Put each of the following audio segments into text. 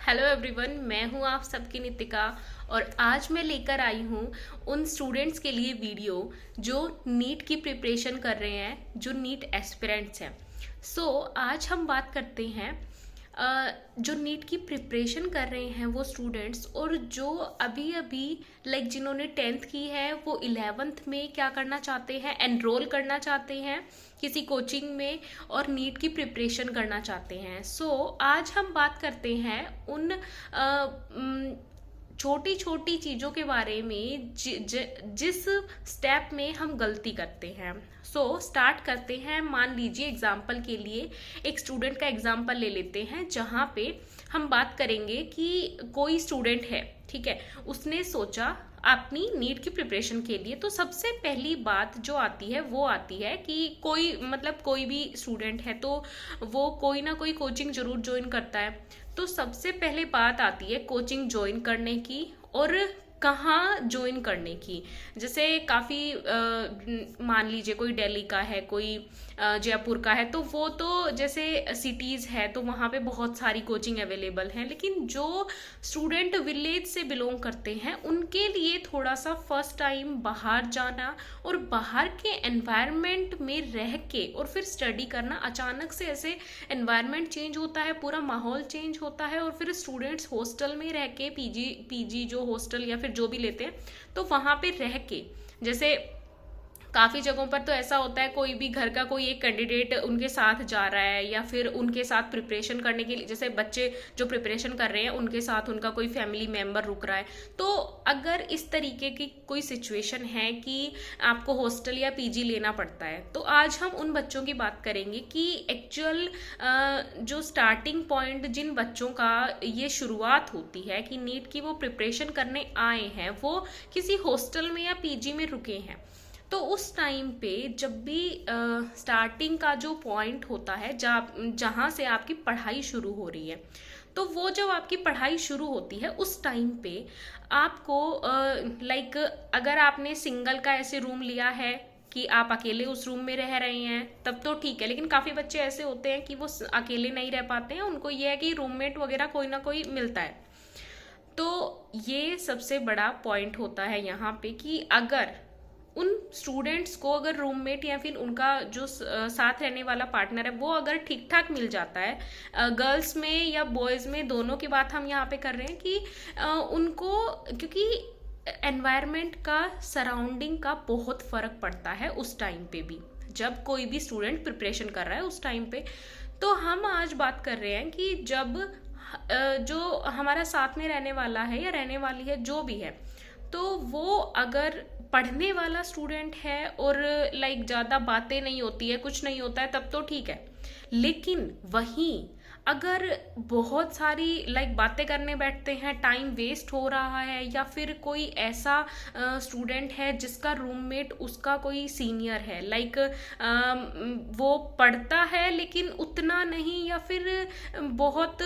Hello everyone, मैं हूं आप सबकी नितिका। और आज मैं लेकर आई हूं उन स्टूडेंट्स के लिए वीडियो जो नीट की प्रिपरेशन कर रहे हैं, जो नीट एस्पिरेंट्स हैं। आज हम बात करते हैं जो नीट की प्रिपरेशन कर रहे हैं वो स्टूडेंट्स, और जो अभी अभी जिन्होंने 10th की है वो 11th में क्या करना चाहते हैं, एनरोल करना चाहते हैं किसी कोचिंग में और नीट की प्रिपरेशन करना चाहते हैं। आज हम बात करते हैं उन छोटी छोटी चीज़ों के बारे में जिस स्टेप में हम गलती करते हैं। स्टार्ट करते हैं। मान लीजिए एग्जाम्पल के लिए एक स्टूडेंट का एग्जाम्पल ले लेते हैं, जहाँ पे हम बात करेंगे कि कोई स्टूडेंट है, ठीक है, उसने सोचा अपनी नीट की प्रिपरेशन के लिए। तो सबसे पहली बात जो आती है वो आती है कि कोई भी स्टूडेंट है तो वो कोई ना कोई कोचिंग जरूर ज्वाइन करता है। तो सबसे पहले बात आती है कोचिंग ज्वाइन करने की और कहाँ ज्वाइन करने की। जैसे काफ़ी मान लीजिए कोई दिल्ली का है, कोई जयपुर का है, तो वो तो जैसे सिटीज़ है तो वहाँ पे बहुत सारी कोचिंग अवेलेबल हैं। लेकिन जो स्टूडेंट विलेज से बिलोंग करते हैं उनके लिए थोड़ा सा फर्स्ट टाइम बाहर जाना और बाहर के एनवायरनमेंट में रह के और फिर स्टडी करना, अचानक से ऐसे एनवायरनमेंट चेंज होता है, पूरा माहौल चेंज होता है। और फिर स्टूडेंट्स हॉस्टल में रह के पीजी जो हॉस्टल या फिर जो भी लेते हैं तो वहाँ पे रह के, जैसे काफ़ी जगहों पर तो ऐसा होता है कोई भी घर का कोई एक कैंडिडेट उनके साथ जा रहा है या फिर उनके साथ प्रिपरेशन करने के लिए, जैसे बच्चे जो प्रिपरेशन कर रहे हैं उनके साथ उनका कोई फैमिली मेम्बर रुक रहा है। तो अगर इस तरीके की कोई सिचुएशन है कि आपको हॉस्टल या पीजी लेना पड़ता है, तो आज हम उन बच्चों की बात करेंगे कि एक्चुअल जो स्टार्टिंग पॉइंट जिन बच्चों का ये शुरुआत होती है कि नीट की वो प्रिपरेशन करने आए हैं, वो किसी हॉस्टल में या पीजी में रुके हैं। तो उस टाइम पे जब भी स्टार्टिंग का जो पॉइंट होता है जहाँ से आपकी पढ़ाई शुरू हो रही है, तो वो जब आपकी पढ़ाई शुरू होती है उस टाइम पे आपको अगर आपने सिंगल का ऐसे रूम लिया है कि आप अकेले उस रूम में रह रहे हैं तब तो ठीक है। लेकिन काफ़ी बच्चे ऐसे होते हैं कि वो अकेले नहीं रह पाते हैं, उनको ये है कि रूममेट वगैरह कोई ना कोई मिलता है। तो ये सबसे बड़ा पॉइंट होता है यहाँ पे कि अगर उन स्टूडेंट्स को अगर रूममेट या फिर उनका जो साथ रहने वाला पार्टनर है वो अगर ठीक ठाक मिल जाता है, गर्ल्स में या बॉयज़ में, दोनों की बात हम यहाँ पे कर रहे हैं कि उनको, क्योंकि एनवायरनमेंट का, सराउंडिंग का बहुत फ़र्क पड़ता है उस टाइम पे भी, जब कोई भी स्टूडेंट प्रिपरेशन कर रहा है उस टाइम पे। तो हम आज बात कर रहे हैं कि जब जो हमारा साथ में रहने वाला है या रहने वाली है जो भी है, तो वो अगर पढ़ने वाला स्टूडेंट है और ज़्यादा बातें नहीं होती है, कुछ नहीं होता है, तब तो ठीक है। लेकिन वहीं अगर बहुत सारी बातें करने बैठते हैं, टाइम वेस्ट हो रहा है, या फिर कोई ऐसा स्टूडेंट है जिसका रूममेट उसका कोई सीनियर है, वो पढ़ता है लेकिन उतना नहीं, या फिर बहुत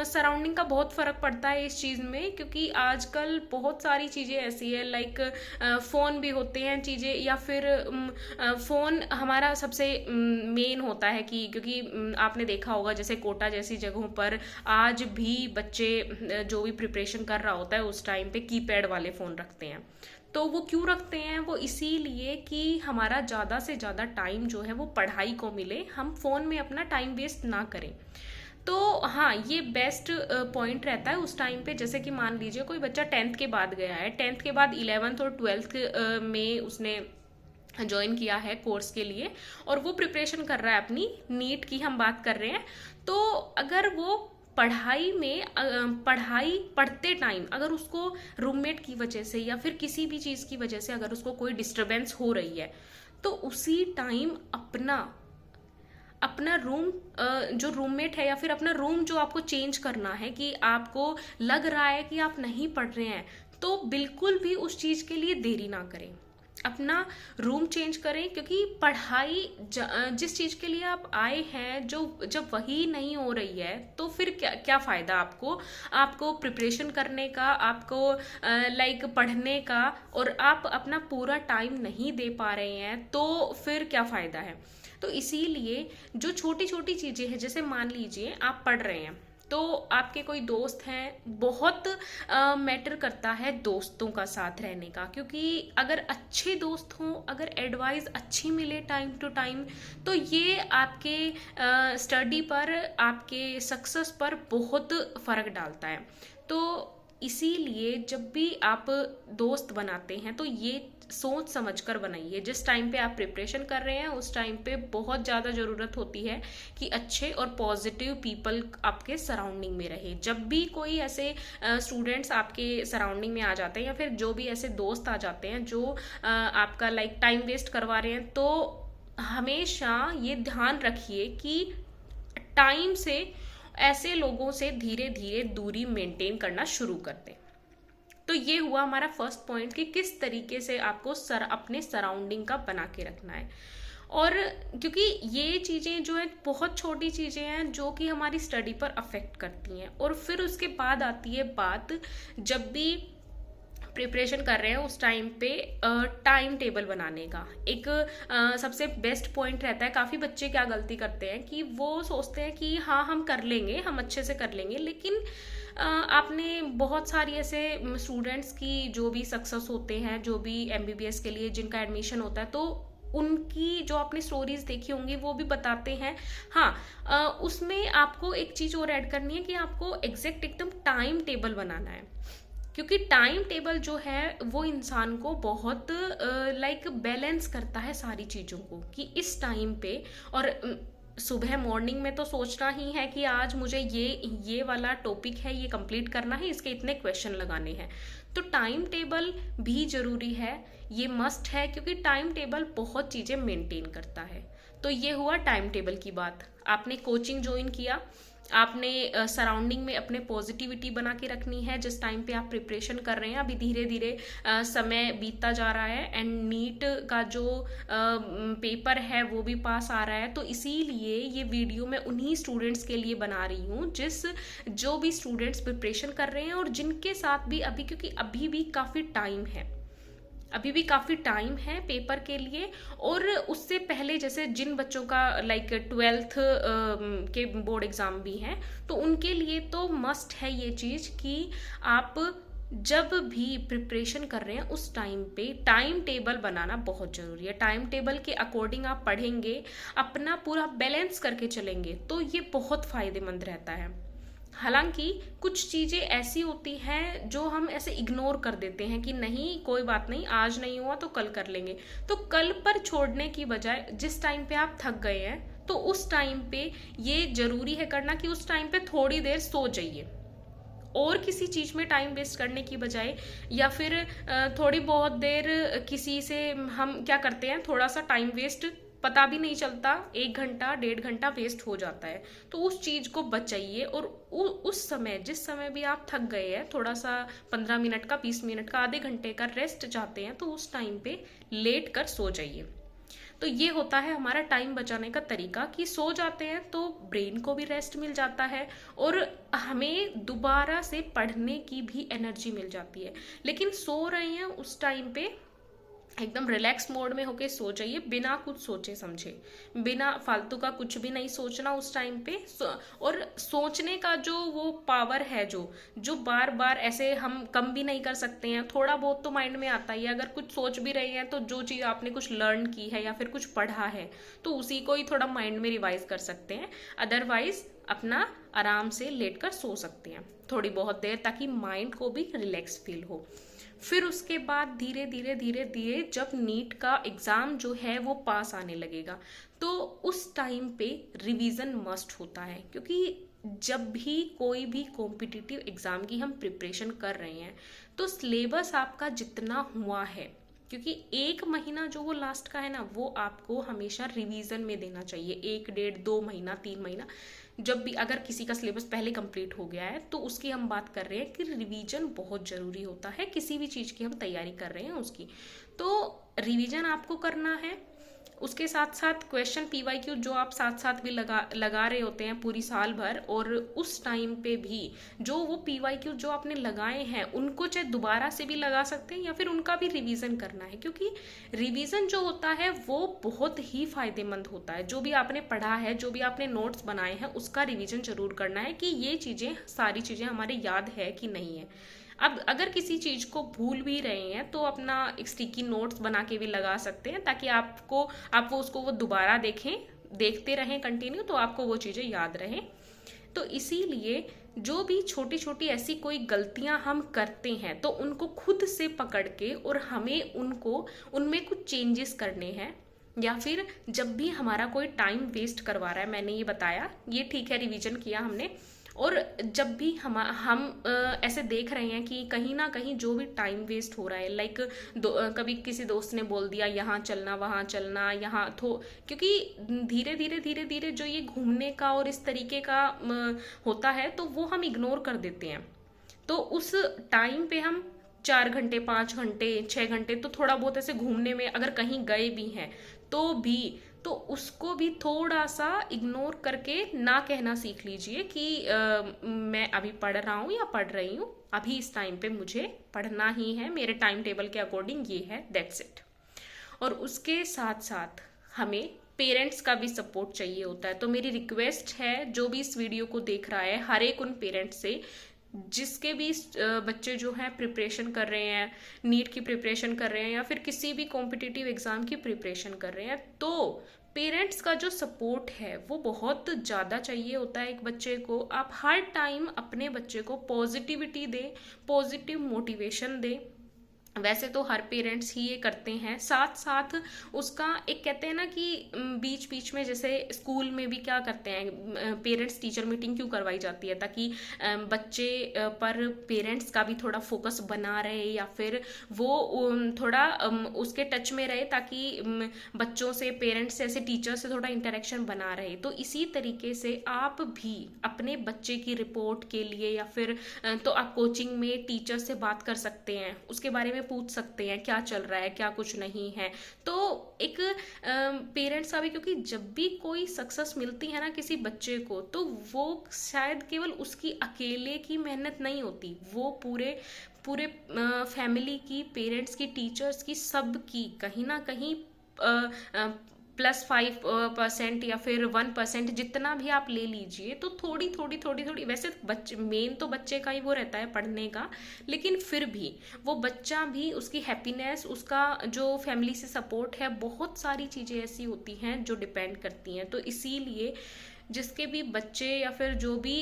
सराउंडिंग का बहुत फ़र्क पड़ता है इस चीज़ में, क्योंकि आजकल बहुत सारी चीज़ें ऐसी है, फ़ोन भी होते हैं चीज़ें, या फिर फ़ोन हमारा सबसे मेन होता है कि, क्योंकि आपने देखा होगा जैसे कोटा जैसी जगहों पर आज भी बच्चे जो भी प्रिपरेशन कर रहा होता है उस टाइम पे कीपैड वाले फ़ोन रखते हैं। तो वो क्यों रखते हैं? वो इसीलिए कि हमारा ज़्यादा से ज़्यादा टाइम जो है वो पढ़ाई को मिले, हम फ़ोन में अपना टाइम वेस्ट ना करें। तो हाँ, ये बेस्ट पॉइंट रहता है उस टाइम पे। जैसे कि मान लीजिए कोई बच्चा 10th के बाद गया है, 10th के बाद 11th और 12th में उसने ज्वाइन किया है कोर्स के लिए और वो प्रिपरेशन कर रहा है अपनी नीट की, हम बात कर रहे हैं। तो अगर वो पढ़ाई पढ़ते टाइम अगर उसको रूममेट की वजह से या फिर किसी भी चीज़ की वजह से अगर उसको कोई डिस्टरबेंस हो रही है, तो उसी टाइम अपना रूम, जो रूममेट है या फिर अपना रूम जो आपको चेंज करना है, कि आपको लग रहा है कि आप नहीं पढ़ रहे हैं, तो बिल्कुल भी उस चीज़ के लिए देरी ना करें, अपना रूम चेंज करें। क्योंकि पढ़ाई जिस चीज़ के लिए आप आए हैं, जब वही नहीं हो रही है, तो फिर क्या फ़ायदा आपको प्रिपरेशन करने का, आपको पढ़ने का, और आप अपना पूरा टाइम नहीं दे पा रहे हैं, तो फिर क्या फ़ायदा है। तो इसीलिए जो छोटी छोटी चीज़ें हैं, जैसे मान लीजिए आप पढ़ रहे हैं, तो आपके कोई दोस्त हैं, बहुत मैटर करता है दोस्तों का साथ रहने का, क्योंकि अगर अच्छे दोस्त हों, अगर एडवाइस अच्छी मिले टाइम टू टाइम, तो ये आपके स्टडी पर, आपके सक्सेस पर बहुत फ़र्क डालता है। तो इसीलिए जब भी आप दोस्त बनाते हैं तो ये सोच समझ कर बनाइए। जिस टाइम पे आप प्रिपरेशन कर रहे हैं उस टाइम पे बहुत ज़्यादा ज़रूरत होती है कि अच्छे और पॉजिटिव पीपल आपके सराउंडिंग में रहे। जब भी कोई ऐसे स्टूडेंट्स आपके सराउंडिंग में आ जाते हैं या फिर जो भी ऐसे दोस्त आ जाते हैं जो आपका लाइक टाइम वेस्ट करवा रहे हैं, तो हमेशा ये ध्यान रखिए कि टाइम से ऐसे लोगों से धीरे धीरे दूरी मेंटेन करना शुरू कर दें। तो ये हुआ हमारा फर्स्ट पॉइंट कि किस तरीके से आपको अपने सराउंडिंग का बना के रखना है। और क्योंकि ये चीज़ें जो है बहुत छोटी चीज़ें हैं जो कि हमारी स्टडी पर अफेक्ट करती हैं। और फिर उसके बाद आती है बात, जब भी प्रिपरेशन कर रहे हैं उस टाइम पे टाइम टेबल बनाने का एक सबसे बेस्ट पॉइंट रहता है। काफ़ी बच्चे क्या गलती करते हैं कि वो सोचते हैं कि हाँ हम कर लेंगे, हम अच्छे से कर लेंगे, लेकिन आपने बहुत सारी ऐसे स्टूडेंट्स की जो भी सक्सेस होते हैं, जो भी एमबीबीएस के लिए जिनका एडमिशन होता है, तो उनकी जो आपने स्टोरीज देखी होंगी वो भी बताते हैं। हाँ, उसमें आपको एक चीज़ और ऐड करनी है कि आपको एग्जैक्ट एकदम टाइम टेबल बनाना है, क्योंकि टाइम टेबल जो है वो इंसान को बहुत लाइक बैलेंस करता है सारी चीज़ों को, कि इस टाइम पे और सुबह मॉर्निंग में तो सोचना ही है कि आज मुझे ये वाला टॉपिक है, ये कंप्लीट करना है, इसके इतने क्वेश्चन लगाने हैं। तो टाइम टेबल भी ज़रूरी है, ये मस्ट है, क्योंकि टाइम टेबल बहुत चीज़ें मेंटेन करता है। तो ये हुआ टाइम टेबल की बात। आपने कोचिंग ज्वाइन किया, आपने सराउंडिंग में अपने पॉजिटिविटी बना के रखनी है जिस टाइम पे आप प्रिपरेशन कर रहे हैं। अभी धीरे धीरे समय बीतता जा रहा है एंड नीट का जो पेपर है वो भी पास आ रहा है। तो इसीलिए ये वीडियो मैं उन्हीं स्टूडेंट्स के लिए बना रही हूँ जो भी स्टूडेंट्स प्रिपरेशन कर रहे हैं और जिनके साथ भी अभी, क्योंकि अभी भी काफ़ी टाइम है, अभी भी काफ़ी टाइम है पेपर के लिए। और उससे पहले जैसे जिन बच्चों का लाइक 12th के बोर्ड एग्ज़ाम भी हैं, तो उनके लिए तो मस्ट है ये चीज़ कि आप जब भी प्रिपरेशन कर रहे हैं उस टाइम पे टाइम टेबल बनाना बहुत ज़रूरी है। टाइम टेबल के अकॉर्डिंग आप पढ़ेंगे, अपना पूरा बैलेंस करके चलेंगे, तो ये बहुत फ़ायदेमंद रहता है। हालांकि कुछ चीज़ें ऐसी होती हैं जो हम ऐसे इग्नोर कर देते हैं कि नहीं कोई बात नहीं, आज नहीं हुआ तो कल कर लेंगे। तो कल पर छोड़ने की बजाय जिस टाइम पे आप थक गए हैं तो उस टाइम पे ये जरूरी है करना कि उस टाइम पे थोड़ी देर सो जाइए, और किसी चीज़ में टाइम वेस्ट करने की बजाय, या फिर थोड़ी बहुत देर किसी से हम क्या करते हैं, थोड़ा सा टाइम वेस्ट पता भी नहीं चलता, 1 घंटा 1.5 घंटा वेस्ट हो जाता है। तो उस चीज़ को बचाइए और उस समय जिस समय भी आप थक गए हैं, थोड़ा सा 15 मिनट का, 20 मिनट का, आधे घंटे का रेस्ट चाहते हैं, तो उस टाइम पे लेट कर सो जाइए। तो ये होता है हमारा टाइम बचाने का तरीका कि सो जाते हैं तो ब्रेन को भी रेस्ट मिल जाता है और हमें दोबारा से पढ़ने की भी एनर्जी मिल जाती है। लेकिन सो रहे हैं उस टाइम पे एकदम रिलैक्स मोड में होके सो जाइए, बिना कुछ सोचे समझे, बिना फालतू का कुछ भी नहीं सोचना उस टाइम पे। और सोचने का जो वो पावर है जो बार बार ऐसे हम कम भी नहीं कर सकते हैं, थोड़ा बहुत तो माइंड में आता ही है। अगर कुछ सोच भी रहे हैं तो जो चीज़ आपने कुछ लर्न की है या फिर कुछ पढ़ा है तो उसी को ही थोड़ा माइंड में रिवाइज कर सकते हैं। अदरवाइज अपना आराम से लेट कर सो सकते हैं थोड़ी बहुत देर, ताकि माइंड को भी रिलैक्स फील हो। फिर उसके बाद धीरे धीरे धीरे धीरे जब नीट का एग्ज़ाम जो है वो पास आने लगेगा तो उस टाइम पे रिवीजन मस्ट होता है, क्योंकि जब भी कोई भी कॉम्पिटिटिव एग्ज़ाम की हम प्रिपरेशन कर रहे हैं तो सिलेबस आपका जितना हुआ है, क्योंकि 1 महीना जो वो लास्ट का है ना, वो आपको हमेशा रिवीजन में देना चाहिए। 1, 1.5, 2 महीना, 3 महीना, जब भी अगर किसी का सिलेबस पहले कंप्लीट हो गया है तो उसकी हम बात कर रहे हैं कि रिवीजन बहुत ज़रूरी होता है। किसी भी चीज़ की हम तैयारी कर रहे हैं उसकी, तो रिवीजन आपको करना है। उसके साथ साथ क्वेश्चन पीवाईक्यू जो आप साथ साथ भी लगा रहे होते हैं पूरी साल भर, और उस टाइम पे भी जो वो पीवाईक्यू जो आपने लगाए हैं उनको चाहे दोबारा से भी लगा सकते हैं या फिर उनका भी रिवीजन करना है, क्योंकि रिवीजन जो होता है वो बहुत ही फायदेमंद होता है। जो भी आपने पढ़ा है, जो भी आपने नोट्स बनाए हैं, उसका रिवीजन जरूर करना है कि ये चीजें, सारी चीजें हमारे याद है कि नहीं है। अब अगर किसी चीज को भूल भी रहे हैं तो अपना एक स्टिकी नोट्स बना के भी लगा सकते हैं, ताकि आप उसको वो दोबारा देखते रहें कंटिन्यू, तो आपको वो चीजें याद रहें। तो इसीलिए जो भी छोटी छोटी ऐसी कोई गलतियां हम करते हैं तो उनको खुद से पकड़ के और हमें उनमें कुछ चेंजेस करने हैं। या फिर जब भी हमारा कोई टाइम वेस्ट करवा रहा है, मैंने ये बताया, ये ठीक है, रिवीजन किया हमने, और जब भी हम ऐसे देख रहे हैं कि कहीं ना कहीं जो भी टाइम वेस्ट हो रहा है, लाइक कभी किसी दोस्त ने बोल दिया यहाँ चलना वहाँ चलना, क्योंकि धीरे धीरे जो ये घूमने का और इस तरीके का होता है तो वो हम इग्नोर कर देते हैं। तो उस टाइम पे हम 4 घंटे 5 घंटे 6 घंटे तो थोड़ा बहुत ऐसे घूमने में अगर कहीं गए भी हैं तो उसको भी थोड़ा सा इग्नोर करके ना कहना सीख लीजिए कि मैं अभी पढ़ रहा हूँ या पढ़ रही हूँ, अभी इस टाइम पे मुझे पढ़ना ही है, मेरे टाइम टेबल के अकॉर्डिंग ये है, दैट्स इट। और उसके साथ साथ हमें पेरेंट्स का भी सपोर्ट चाहिए होता है। तो मेरी रिक्वेस्ट है, जो भी इस वीडियो को देख रहा है, हर एक उन पेरेंट्स से जिसके भी बच्चे जो हैं प्रिपरेशन कर रहे हैं, नीट की प्रिपरेशन कर रहे हैं या फिर किसी भी कॉम्पिटिटिव एग्जाम की प्रिपरेशन कर रहे हैं, तो पेरेंट्स का जो सपोर्ट है वो बहुत ज़्यादा चाहिए होता है एक बच्चे को। आप हर टाइम अपने बच्चे को पॉजिटिविटी दें, पॉजिटिव मोटिवेशन दें। वैसे तो हर पेरेंट्स ही ये करते हैं, साथ साथ उसका एक कहते हैं ना कि बीच बीच में जैसे स्कूल में भी क्या करते हैं, पेरेंट्स टीचर मीटिंग क्यों करवाई जाती है, ताकि बच्चे पर पेरेंट्स का भी थोड़ा फोकस बना रहे या फिर वो थोड़ा उसके टच में रहे, ताकि बच्चों से, पेरेंट्स से, ऐसे टीचर से थोड़ा इंटरेक्शन बना रहे। तो इसी तरीके से आप भी अपने बच्चे की रिपोर्ट के लिए या फिर तो आप कोचिंग में टीचर से बात कर सकते हैं, उसके बारे में पूछ सकते हैं क्या चल रहा है, क्या कुछ नहीं है। तो एक पेरेंट्स का भी, क्योंकि जब भी कोई सक्सेस मिलती है ना किसी बच्चे को, तो वो शायद केवल उसकी अकेले की मेहनत नहीं होती, वो पूरे फैमिली की, पेरेंट्स की, टीचर्स की, सब की कहीं ना कहीं +5% या फिर 1% जितना भी आप ले लीजिए, तो थोड़ी, वैसे बच्चे मेन तो बच्चे का ही वो रहता है पढ़ने का, लेकिन फिर भी वो बच्चा भी, उसकी हैप्पीनेस, उसका जो फैमिली से सपोर्ट है, बहुत सारी चीज़ें ऐसी होती हैं जो डिपेंड करती हैं। तो इसीलिए जिसके भी बच्चे या फिर जो भी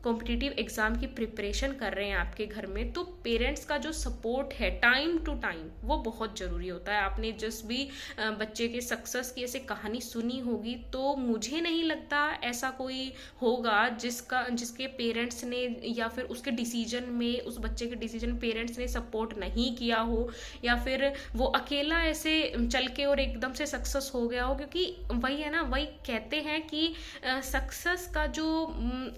कॉम्पिटिटिव एग्जाम की प्रिपरेशन कर रहे हैं आपके घर में, तो पेरेंट्स का जो सपोर्ट है टाइम टू टाइम वो बहुत ज़रूरी होता है। आपने जिस भी बच्चे के सक्सेस की ऐसे कहानी सुनी होगी, तो मुझे नहीं लगता ऐसा कोई होगा जिसके पेरेंट्स ने या फिर उसके डिसीजन में, उस बच्चे के डिसीजन पेरेंट्स ने सपोर्ट नहीं किया हो, या फिर वो अकेला ऐसे चल के और एकदम से सक्सेस हो गया हो। क्योंकि वही है ना, वही कहते हैं कि सक्सेस का जो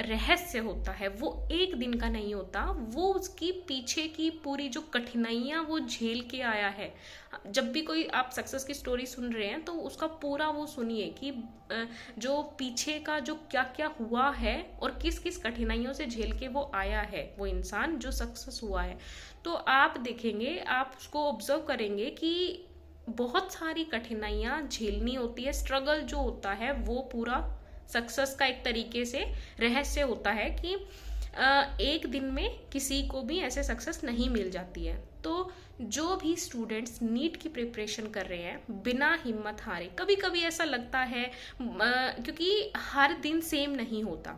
रहस्य होता है वो एक दिन का नहीं होता, वो उसकी पीछे की पूरी जो कठिनाइयां वो झेल के आया है। जब भी कोई आप सक्सेस की स्टोरी सुन रहे हैं तो उसका पूरा वो सुनिए कि जो पीछे का जो क्या क्या हुआ है और किस किस कठिनाइयों से झेल के वो आया है, वो इंसान जो सक्सेस हुआ है। तो आप देखेंगे, आप उसको ऑब्जर्व करेंगे कि बहुत सारी कठिनाइयां झेलनी होती है। स्ट्रगल जो होता है वो पूरा सक्सेस का एक तरीके से रहस्य होता है कि एक दिन में किसी को भी ऐसे सक्सेस नहीं मिल जाती है। तो जो भी स्टूडेंट्स नीट की प्रिपरेशन कर रहे हैं, बिना हिम्मत हारे, कभी कभी ऐसा लगता है क्योंकि हर दिन सेम नहीं होता,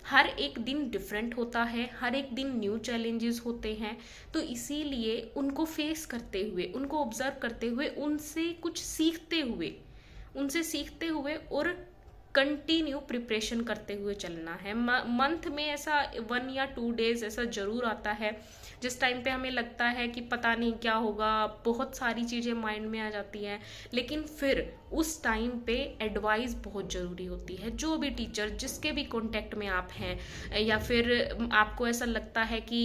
हर एक दिन डिफरेंट होता है, हर एक दिन न्यू चैलेंजेस होते हैं। तो इसीलिए उनको फेस करते हुए, उनको ऑब्जर्व करते हुए, उनसे कुछ सीखते हुए और कंटिन्यू प्रिपरेशन करते हुए चलना है। मंथ में ऐसा 1 या 2 डेज ऐसा जरूर आता है जिस टाइम पे हमें लगता है कि पता नहीं क्या होगा, बहुत सारी चीज़ें माइंड में आ जाती हैं, लेकिन फिर उस टाइम पे एडवाइस बहुत ज़रूरी होती है। जो भी टीचर, जिसके भी कांटेक्ट में आप हैं, या फिर आपको ऐसा लगता है कि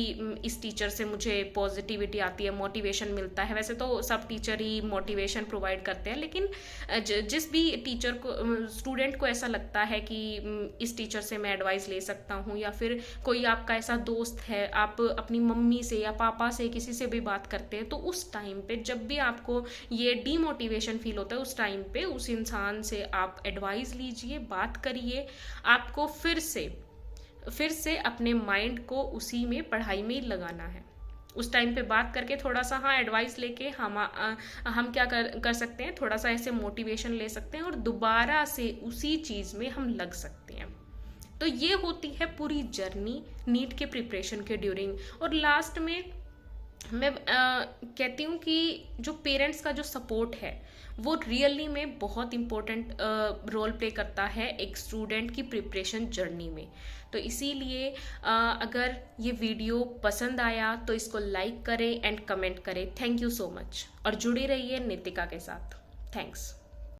इस टीचर से मुझे पॉजिटिविटी आती है, मोटिवेशन मिलता है, वैसे तो सब टीचर ही मोटिवेशन प्रोवाइड करते हैं, लेकिन जिस भी टीचर को, स्टूडेंट को ऐसा लगता है कि इस टीचर से मैं एडवाइस ले सकता हूँ, या फिर कोई आपका ऐसा दोस्त है, आप अपनी मम्मी से या पापा से किसी से भी बात करते हैं, तो उस टाइम पे जब भी आपको ये डीमोटिवेशन फील होता है, उस टाइम पे उस इंसान से आप एडवाइस लीजिए, बात करिए। आपको फिर से अपने माइंड को उसी में, पढ़ाई में ही लगाना है। उस टाइम पे बात करके थोड़ा सा, हाँ, एडवाइस लेके हम क्या कर सकते हैं, थोड़ा सा ऐसे मोटिवेशन ले सकते हैं और दोबारा से उसी चीज़ में हम लग सकते हैं। तो ये होती है पूरी जर्नी नीट के प्रिपरेशन के ड्यूरिंग। और लास्ट में मैं कहती हूँ कि जो पेरेंट्स का जो सपोर्ट है वो रियली में बहुत इम्पोर्टेंट रोल प्ले करता है एक स्टूडेंट की प्रिपरेशन जर्नी में। तो इसीलिए अगर ये वीडियो पसंद आया तो इसको लाइक करें एंड कमेंट करें। थैंक यू सो मच, और जुड़े रहिए नितिका के साथ। थैंक्स।